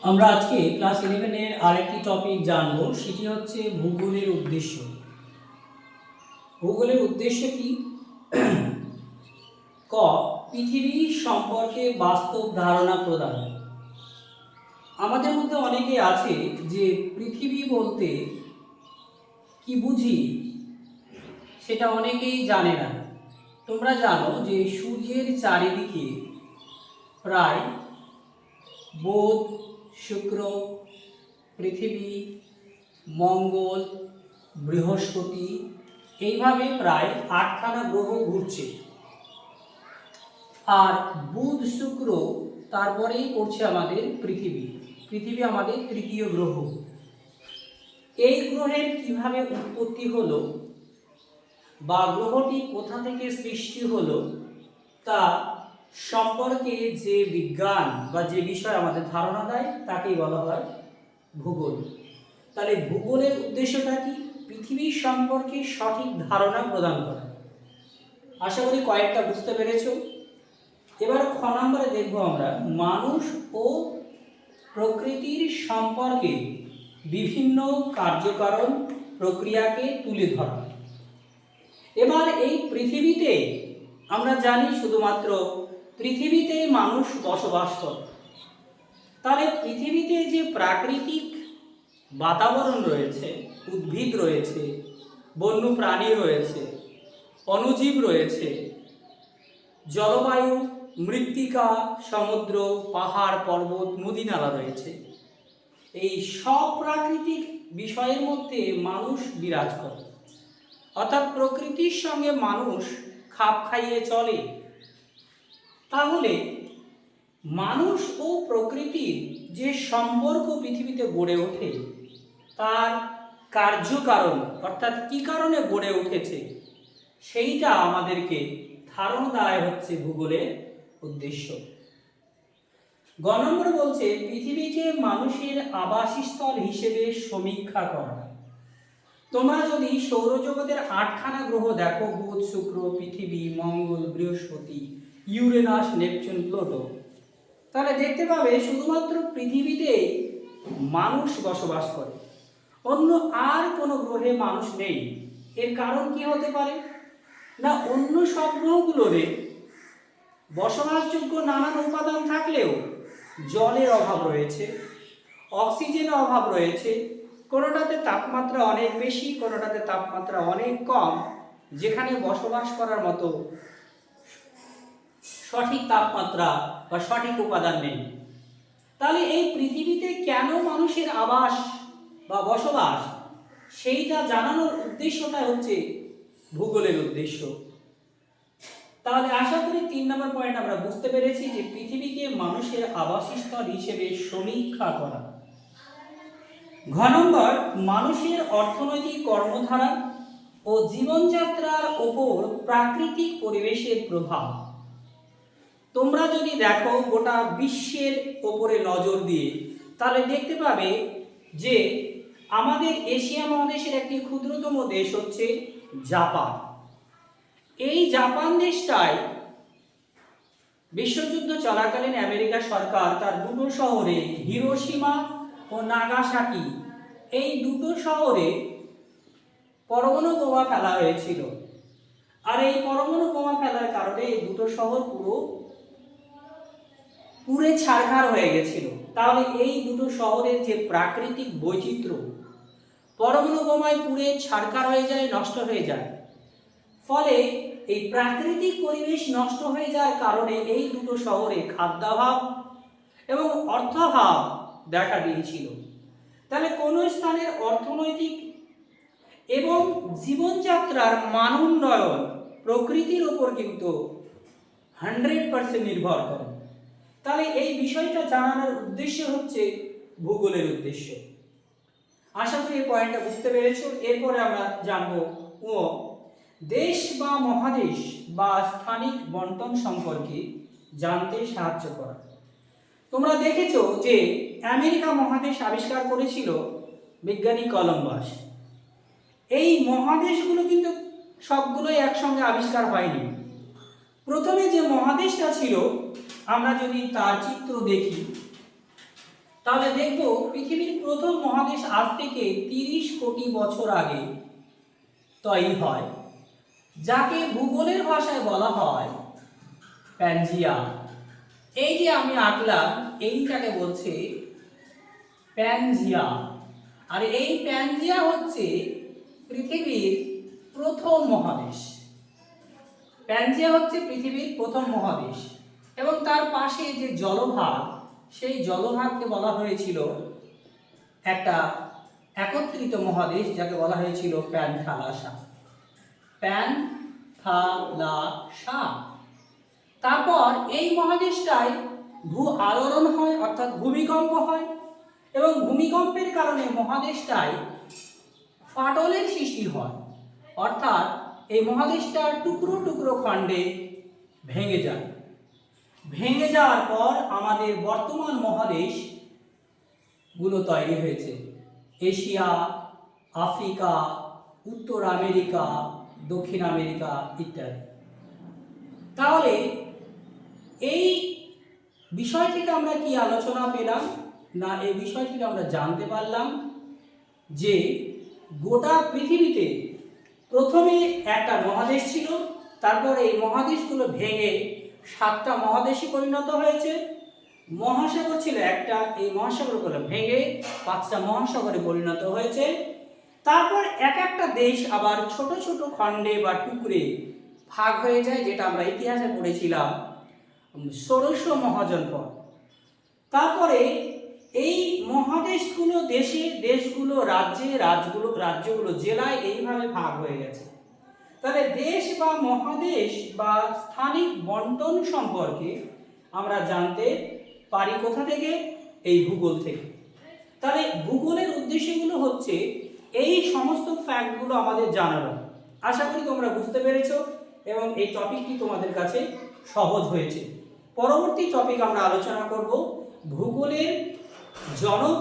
আমরা আজকে ক্লাস 11-এর আরেকটি টপিক জানবো, সেটি হচ্ছে ভূগোলের উদ্দেশ্য। ভূগোলের উদ্দেশ্য কি? ক, পৃথিবী সম্পর্কে বাস্তব ধারণা প্রদান। আমাদের মধ্যে অনেকে আছে যে পৃথিবী বলতে কি বুঝি সেটা অনেকেই জানে না। তোমরা জানো যে সূর্যের চারিদিকে প্রায় বুধ, শুক্র, পৃথিবী, মঙ্গল, বৃহস্পতি এইভাবে প্রায় 8খানা গ্রহ ঘুরছে। আর বুধ, শুক্র, তারপরেই পড়ছে আমাদের পৃথিবী। পৃথিবী আমাদের তৃতীয় গ্রহ। এই গ্রহের কিভাবে উৎপত্তি হলো বা গ্রহটি কোথা থেকে সৃষ্টি হলো তা সম্পর্কে যে বিজ্ঞান বা যে বিষয় আমাদের ধারণা দেয় তাকেই বলা হয় ভূগোল। তাহলে ভূগোলের উদ্দেশ্যটা কি? পৃথিবী সম্পর্কে সঠিক ধারণা প্রদান করা। আশা করি কয়েকটা বুঝতে পেরেছো। এবার খ নম্বরে দেখবো আমরা মানুষ ও প্রকৃতির সম্পর্কে বিভিন্ন কার্যকারণ প্রক্রিয়াকে তুলে ধরা। এবার এই পৃথিবীতে আমরা জানি শুধুমাত্র পৃথিবীতে মানুষ বসবাস করে। তাহলে পৃথিবীতে যে প্রাকৃতিক বাতাবরণ রয়েছে, উদ্ভিদ রয়েছে, বন্য প্রাণী রয়েছে, অণুজীব রয়েছে, জলবায়ু, মৃত্তিকা, সমুদ্র, পাহাড়, পর্বত, নদী নালা রয়েছে, এই সব প্রাকৃতিক বিষয়ের মধ্যে মানুষ বিরাজ করে। অর্থাৎ প্রকৃতির সঙ্গে মানুষ খাপ খাইয়ে চলে। তাহলে মানুষ ও প্রকৃতির যে সম্পর্ক পৃথিবীতে গড়ে ওঠে তার কার্যকারণ, অর্থাৎ কী কারণে গড়ে উঠেছে সেইটা আমাদেরকে ধারণা দেওয়া হচ্ছে ভূগোলের উদ্দেশ্য। গ নম্বর বলছে পৃথিবীকে মানুষের আবাসস্থল হিসেবে সমীক্ষা করা। তোমরা যদি সৌরজগতের 8খানা গ্রহ দেখো, বুধ, শুক্র, পৃথিবী, মঙ্গল, বৃহস্পতি, ইউরেনাস, নেপচুন, প্লুটো, তাহলে দেখতে পাবে শুধুমাত্র পৃথিবীতেই মানুষ বসবাস করে, অন্য আর কোনো গ্রহে মানুষ নেই। এর কারণ কি হতে পারে না, অন্য সব গ্রহগুলোরে বসবাসযোগ্য নানান উপাদান থাকলেও জলের অভাব রয়েছে, অক্সিজেনের অভাব রয়েছে, কোনোটাতে তাপমাত্রা অনেক বেশি, কোনোটাতে তাপমাত্রা অনেক কম, যেখানে বসবাস করার মতো সঠিক তাপমাত্রা বা সঠিক উপাদান নেই। তাহলে এই পৃথিবীতে কেন মানুষের আবাস বা বসবাস সেইটা জানানোর উদ্দেশ্যটা হচ্ছে ভূগোলের উদ্দেশ্য। তাহলে আশা করি 3 নম্বর পয়েন্ট আমরা বুঝতে পেরেছি যে পৃথিবীকে মানুষের আবাসস্থল হিসেবে সমীক্ষা করা। ঘ নম্বর মানুষের অর্থনৈতিক কর্মধারা ও জীবনযাত্রার ওপর প্রাকৃতিক পরিবেশের প্রভাব। তোমরা যদি দেখো গোটা বিশ্বের ওপরে নজর দিয়ে, তাহলে দেখতে পাবে যে আমাদের এশিয়া মহাদেশের একটি ক্ষুদ্রতম দেশ হচ্ছে জাপান। এই জাপান দেশটায় বিশ্বযুদ্ধ চলাকালীন আমেরিকা সরকার তার দুটো শহরে, হিরোশিমা ও নাগাসাকি, এই দুটো শহরে পরমাণু বোমা ফেলা হয়েছিল। আর এই পরমাণু বোমা ফেলার কারণে এই দুটো শহর পুড়ে ছারখার হয়ে গেছিল। তাহলে এই দুটো শহরের যে প্রাকৃতিক বৈচিত্র্য, পরমাণু বোমায় পুড়ে ছারখার হয়ে যায়, নষ্ট হয়ে যায়। ফলে এই প্রাকৃতিক পরিবেশ নষ্ট হয়ে যাওয়ার কারণে এই দুটো শহরে খাদ্যাভাব এবং অর্থাভাব দেখা দিয়েছিল। তাহলে কোনো স্থানের অর্থনৈতিক এবং জীবনযাত্রার মান উন্নয়ন প্রকৃতির ওপর কিন্তু 100% নির্ভর করে। তাহলে এই বিষয়টা জানানোর উদ্দেশ্য হচ্ছে ভূগোলের উদ্দেশ্য। আশা করি এই পয়েন্টটা বুঝতে পেরেছো। এরপরে আমরা জানবো ও দেশ বা মহাদেশ বা স্থানিক বন্টন সম্পর্কে জানতে সাহায্য করা। তোমরা দেখেছো যে আমেরিকা মহাদেশ আবিষ্কার করেছিল বিজ্ঞানী কলম্বাস। এই মহাদেশগুলো কিন্তু সবগুলোই একসঙ্গে আবিষ্কার হয়নি। প্রথমে যে মহাদেশটা ছিল, আমরা যদি তার চিত্র দেখি, তাহলে দেখব পৃথিবীর প্রথম মহাদেশ আজ থেকে 30 কোটি বছর আগে তৈরি হয়, যাকে ভূগোলের ভাষায় বলা হয় প্যানজিয়া। এই যে আমি আঁকলাম এইটাকে বলছে প্যানজিয়া। আর এই প্যানজিয়া হচ্ছে পৃথিবীর প্রথম মহাদেশ। প্যানজিয়া হচ্ছে পৃথিবীর প্রথম মহাদেশ এবং তার পাশে যে জলভাগ, সেই জলভাগকে বলা হয়েছিল একটা একত্রিত মহাদেশ, যাকে বলা হয়েছিল প্যানথালাসা। প্যানথালাসা। তারপর এই মহাদেশটায় ভূ আলোড়ন হয়, অর্থাৎ ভূমিকম্প হয়, এবং ভূমিকম্পের কারণে মহাদেশটায় ফাটলের সৃষ্টি হয়, অর্থাৎ এই মহাদেশটা টুকরো টুকরো খণ্ডে ভেঙে যায়। ভেঙে যাওয়ার পর আমাদের বর্তমান মহাদেশগুলো তৈরি হয়েছে: এশিয়া, আফ্রিকা, উত্তর আমেরিকা, দক্ষিণ আমেরিকা ইত্যাদি। তাহলে এই বিষয় থেকে আমরা কি আলোচনা পেলাম না, এই বিষয় থেকে আমরা জানতে পারলাম যে গোটা পৃথিবীতে প্রথমে একটা মহাদেশ ছিল, তারপরে এই মহাদেশগুলো ভেঙে 7টা মহাদেশে পরিণত হয়েছে। মহাসাগর ছিল একটা, এই মহাসাগরগুলো ভেঙে 5টা মহাসাগরে পরিণত হয়েছে। তারপর এক একটা দেশ আবার ছোট ছোট খণ্ডে বা টুকরে ভাগ হয়ে যায়, যেটা আমরা ইতিহাসে পড়েছিলাম ষোড়শ মহাজনপদ। তারপরে এই মহাদেশগুলো দেশে, দেশগুলো রাজ্যে, রাজ্যগুলো জেলায়, এইভাবে ভাগ হয়ে গেছে। তাহলে দেশ বা মহাদেশ বা স্থানিক বন্টন সম্পর্কে আমরা জানতে পারি কোথা থেকে? এই ভূগোল থেকে। তাহলে ভূগোলের উদ্দেশ্যগুলো হচ্ছে এই সমস্ত ফ্যাক্টগুলো আমাদের জানানো। আশা করি তোমরা বুঝতে পেরেছো এবং এই টপিকটি তোমাদের কাছে সহজ হয়েছে। পরবর্তী টপিক আমরা আলোচনা করব ভূগোলের জনক